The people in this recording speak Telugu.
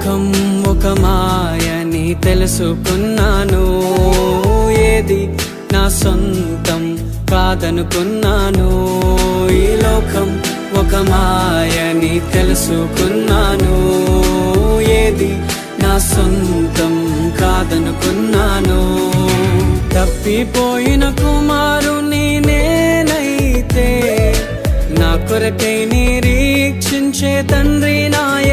లోకం ఒక మాయని తెలుసుకున్నాను, ఏది నా సొంతం కాదనుకున్నాను. ఈ లోకం ఒక మాయని తెలుసుకున్నాను, ఏది నా సొంతం కాదనుకున్నాను. తప్పిపోయిన కుమారుని నేనైతే, నా కొరకై నిరీక్షించే తండ్రి నాయ